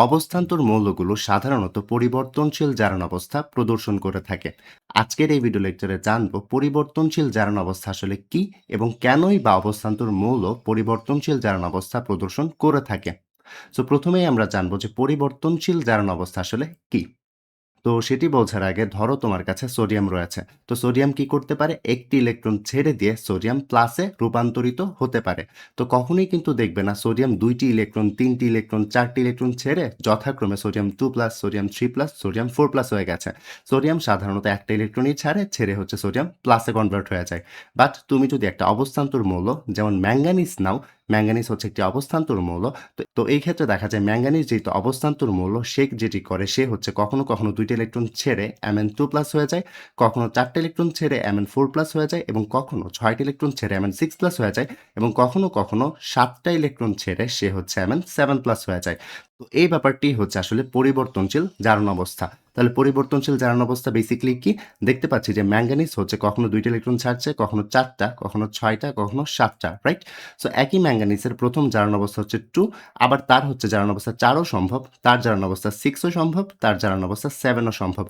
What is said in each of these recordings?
অবস্থান্তর মৌলগুলো সাধারণত পরিবর্তনশীল জারণ অবস্থা প্রদর্শন করে থাকে। আজকের এই ভিডিও লেকচারে জানব পরিবর্তনশীল জারণ অবস্থা আসলে কি এবং কেনই বা অবস্থান্তর মৌল পরিবর্তনশীল জারণ অবস্থা প্রদর্শন করে থাকে। প্রথমেই আমরা জানবো যে পরিবর্তনশীল জারণ অবস্থা আসলে কি। তো সেটি বোঝার আগে ধরো তোমার কাছে সোডিয়াম রয়েছে। তো সোডিয়াম কি করতে পারে? একটি ইলেকট্রন ছেড়ে দিয়ে সোডিয়াম প্লাসে রূপান্তরিত হতে পারে। তো কখনোই কিন্তু দেখবে না সোডিয়াম ২টি ইলেকট্রন, ৩টি ইলেকট্রন, ৪টি ইলেকট্রন ছেড়ে যথাক্রমে সোডিয়াম 2+, সোডিয়াম 3+, সোডিয়াম 4+ হয়ে গেছে। সোডিয়াম সাধারণত একটা ইলেকট্রনই ছেড়ে হচ্ছে সোডিয়াম প্লাসে কনভার্ট হয়ে যায়। বাট তুমি যদি একটা অবস্থান্তর মৌল যেমন ম্যাঙ্গানিজ নাও, ম্যাঙ্গানিজ হচ্ছে একটি অবস্থান্তর মৌল। তো এই ক্ষেত্রে দেখা যায় ম্যাঙ্গানিজ যেহেতু অবস্থান্তর মৌল, সে যেটি করে সে হচ্ছে কখনো কখনো ২টি ইলেকট্রন ছেড়ে Mn2+ হয়ে যায়, কখনো 4টি ইলেকট্রন ছেড়ে Mn4+ হয়ে যায় এবং কখনো 6টি ইলেকট্রন ছেড়ে Mn6+ হয়ে যায় এবং কখনো কখনো 7টা ইলেকট্রন ছেড়ে সে হচ্ছে Mn7+ হয়ে যায়। তো এই ব্যাপারটি হচ্ছে আসলে পরিবর্তনশীল জারণ অবস্থা। তাহলে পরিবর্তনশীল জারণ অবস্থা বেসিক্যালি কি? দেখতে পাচ্ছি যে ম্যাঙ্গানিজ হচ্ছে কখনো 2টি ইলেকট্রন ছাড়ছে, কখনো 4টা, কখনো 6টা, কখনো 7টা, রাইট? একই ম্যাঙ্গানিজের প্রথম জারণ অবস্থা হচ্ছে 2, আবার তার হচ্ছে জারণ অবস্থা 4ও সম্ভব, তার জারণ অবস্থা 6ও সম্ভব, তার জারণ অবস্থা 7ও সম্ভব।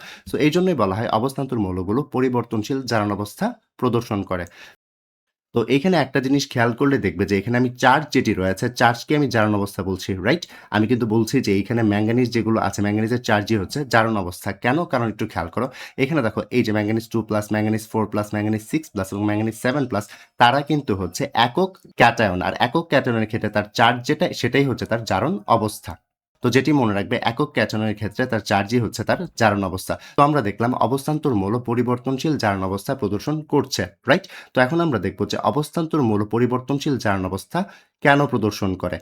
এইজন্যই বলা হয় অবস্থান্তর মৌলগুলো পরিবর্তনশীল জারণ অবস্থা প্রদর্শন করে। তো এখানে একটা জিনিস খেয়াল করলে দেখবে যে এখানে আমি চার্জ যেটি রয়েছে, চার্জকে আমি জারণ অবস্থা বলছি, রাইট? আমি কিন্তু বলছি যে এইখানে ম্যাঙ্গানিজ যেগুলো আছে, ম্যাঙ্গানিজের চার্জই হচ্ছে জারণ অবস্থা। কেন? কারণ একটু খেয়াল করো। এখানে দেখো এই যে ম্যাঙ্গানিজ 2+, ম্যাঙ্গানিজ 4+, ম্যাঙ্গানিজ 6+ এবং ম্যাঙ্গানিজ 7+, তারা কিন্তু হচ্ছে একক ক্যাটায়ন। আর একক ক্যাটায়নের ক্ষেত্রে তার চার্জ যেটা, সেটাই হচ্ছে তার জারণ অবস্থা। তো যেটি মনে রাখবে, একক ক্যাটায়নের ক্ষেত্রে তার চার্জই হচ্ছে তার জারণ অবস্থা। তো আমরা দেখলাম অবস্থান্তর মৌল পরিবর্তনশীল জারণ অবস্থা প্রদর্শন করছে, রাইট? তো এখন আমরা দেখব যে অবস্থান্তর মৌল পরিবর্তনশীল জারণ অবস্থা কেন প্রদর্শন করে।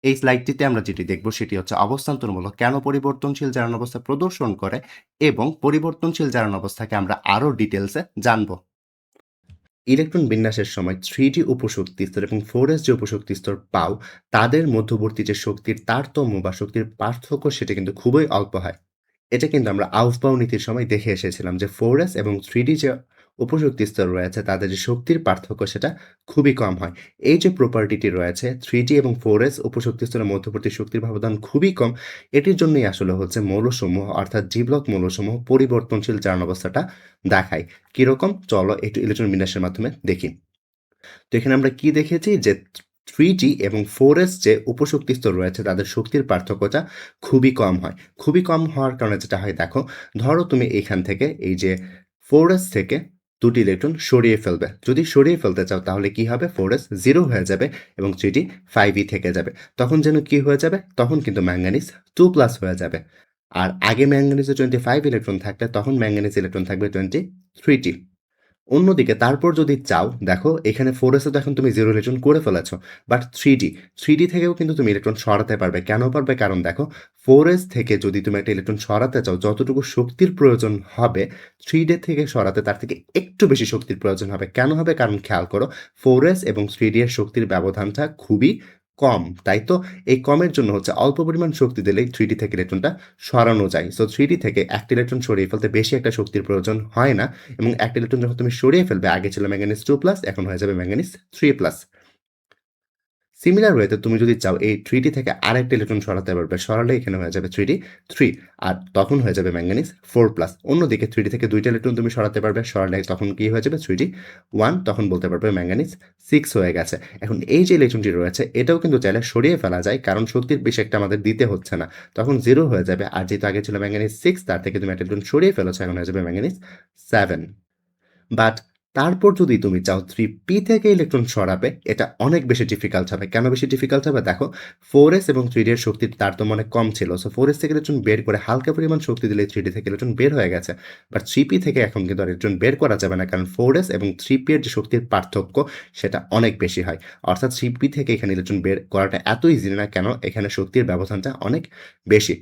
এই স্লাইডটিতে আমরা যেটি দেখব সেটি হচ্ছে অবস্থান্তর মৌল কেন পরিবর্তনশীল জারণ অবস্থা প্রদর্শন করে এবং পরিবর্তনশীল জারণ অবস্থাকে আমরা আরও ডিটেলসে জানব। ইলেকট্রন বিন্যাসের সময় 3D উপশক্তি স্তর এবং 4s যে উপশক্তি স্তর পাও, তাদের মধ্যবর্তী যে শক্তির তারতম্য বা শক্তির পার্থক্য সেটা কিন্তু খুবই অল্প হয়। এটা কিন্তু আমরা আউফবাউ নীতির সময় দেখে এসেছিলাম যে 4s এবং 3D যে উপশক্তি স্তর রয়েছে তাদের যে শক্তির পার্থক্য সেটা খুবই কম হয়। এই যে প্রপার্টিটি রয়েছে 3D এবং 4s উপশক্তি স্তরের মধ্যবর্তী শক্তির ব্যবধান খুবই কম, এটির জন্যই আসলে হচ্ছে মৌলসমূহ অর্থাৎ জিবলক মৌলসমূহ পরিবর্তনশীল জারণ অবস্থাটা দেখায়। কিরকম? চলো একটু ইলেকট্রন বিন্যাসের মাধ্যমে দেখি। তো এখানে আমরা কি দেখেছি যে 3G এবং 4s যে উপশক্তি স্তর রয়েছে তাদের শক্তির পার্থক্যটা খুবই কম হয়। খুবই কম হওয়ার কারণে যেটা হয় দেখো, ধরো তুমি এখান থেকে এই যে 4s থেকে 2টি ইলেকট্রন সরিয়ে ফেলবে। যদি সরিয়ে ফেলতে চাও তাহলে কি হবে? 4s 0 হয়ে যাবে এবং 3D 5e থেকে যাবে। তখন যেন কি হয়ে যাবে? তখন কিন্তু ম্যাঙ্গানিজ 2+ হয়ে যাবে। আর আগে ম্যাঙ্গানিজে 25 ইলেকট্রন থাকলে তখন ম্যাঙ্গানিজ ইলেকট্রন থাকবে 23t। অন্যদিকে তারপর যদি চাও, দেখো এখানে 4s এ তো এখন তুমি 0 ইলেকট্রন করে ফেলেছ। বাট 3D থেকেও কিন্তু তুমি ইলেকট্রন সরাতে পারবে। কেন পারবে? কারণ দেখো 4s থেকে যদি তুমি একটা ইলেকট্রন সরাতে চাও, যতটুকু শক্তির প্রয়োজন হবে 3D থেকে সরাতে তার থেকে একটু বেশি শক্তির প্রয়োজন হবে। কেন হবে? কারণ খেয়াল করো 4s এবং 3D এর শক্তির ব্যবধানটা খুবই কম। তাই তো? এই কমের জন্য হচ্ছে অল্প পরিমাণ শক্তি দিলেই 3D থেকে ইলেকট্রনটা সরানো যায়। 3D থেকে একটা ইলেকট্রন সরিয়ে ফেলতে বেশি একটা শক্তির প্রয়োজন হয় না। এবং একটা ইলেকট্রন যখন তুমি সরিয়ে ফেলবে, আগে ছিল ম্যাঙ্গানিজ 2+, এখন হয়ে যাবে ম্যাঙ্গানিজ 3+। সিমিলার ওয়েতে তুমি যদি চাও এই 3D থেকে আরেকটা ইলেকট্রন সরাতে পারবে, সরালে এখানে হয়ে যাবে 3D 3, আর তখন হয়ে যাবে ম্যাঙ্গানিজ 4+। অন্যদিকে 3D থেকে 2টা ইলেকট্রন তুমি সরাতে পারবে, সরালে তখন কি হয়ে যাবে? 3D 1, তখন বলতে পারবে ম্যাঙ্গানিজ 6 হয়ে গেছে। এখন এই যে ইলেকট্রনটি রয়েছে এটাও কিন্তু চাইলে সরিয়ে ফেলা যায়, কারণ শক্তির বেশি একটা আমাদের দিতে হচ্ছে না। তখন 0 হয়ে যাবে, আর যেহেতু আগে ছিল ম্যাঙ্গানিজ 6, তার থেকে তুমি একটা ইলেকট্রন সরিয়ে ফেলেছো, এখন হয়ে যাবে ম্যাঙ্গানিজ 7। বাট তারপর যদি তুমি চাও 3p থেকে ইলেকট্রন সরাবে, এটা অনেক বেশি ডিফিকাল্ট হবে। কেন বেশি ডিফিকাল্ট হবে? দেখো 4s এবং 3d এর শক্তির তারতম্য অনেক কম ছিল। 4s থেকে ইলেকট্রন বের করে হালকা পরিমাণ শক্তি দিলে 3d থেকে ইলেকট্রন বের হয়ে গেছে। বাট 3p থেকে এখন কিন্তু আর ইলেকট্রন বের করা যাবে না, কারণ 4s এবং 3p এর যে শক্তির পার্থক্য সেটা অনেক বেশি হয়। অর্থাৎ 3p থেকে এখানে ইলেকট্রন বের করাটা এত ইজি না, কেন? এখানে শক্তির ব্যবধানটা অনেক বেশি।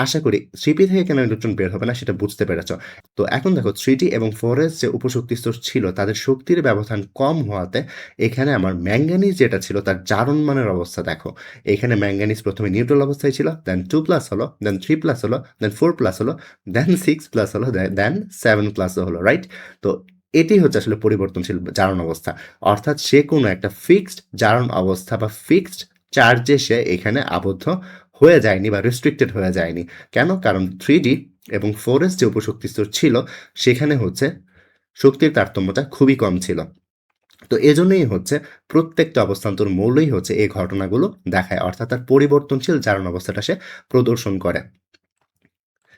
আশা করি 3p থেকে কেন ইলেকট্রন বের হবে না সেটা বুঝতে পেরেছ। তো এখন দেখো 3D এবং 4s যে উপশক্তি স্তর ছিল তাদের শক্তির ব্যবধান কম হওয়াতে এখানে আমার ম্যাঙ্গানিজ যেটা ছিল তার জারণ মানের অবস্থা দেখো। এখানে ম্যাঙ্গানিজ প্রথমে নিউট্রাল অবস্থায় ছিল, দেন 2+ হলো, দেন 3+ হলো, দেন 4+ হলো, দেন 6+ হলো, দেন 7+ হলো, রাইট? তো এটি হচ্ছে আসলে পরিবর্তনশীল জারণ অবস্থা। অর্থাৎ সে কোনো একটা ফিক্সড জারণ অবস্থা বা ফিক্সড চার্জে সে এখানে আবদ্ধ হয়ে যায়নি বা রেস্ট্রিক্টেড হয়ে যায়নি। কেন? কারণ 3D এবং 4S যে উপশক্তি স্তর ছিল সেখানে হচ্ছে শক্তির তারতম্যটা খুবই কম ছিল। তো এজন্যই হচ্ছে প্রত্যেকটা অবস্থান্তর মৌলই হচ্ছে এই ঘটনাগুলো দেখায়। অর্থাৎ তার পরিবর্তনশীল জারণ অবস্থাটা সে প্রদর্শন করে।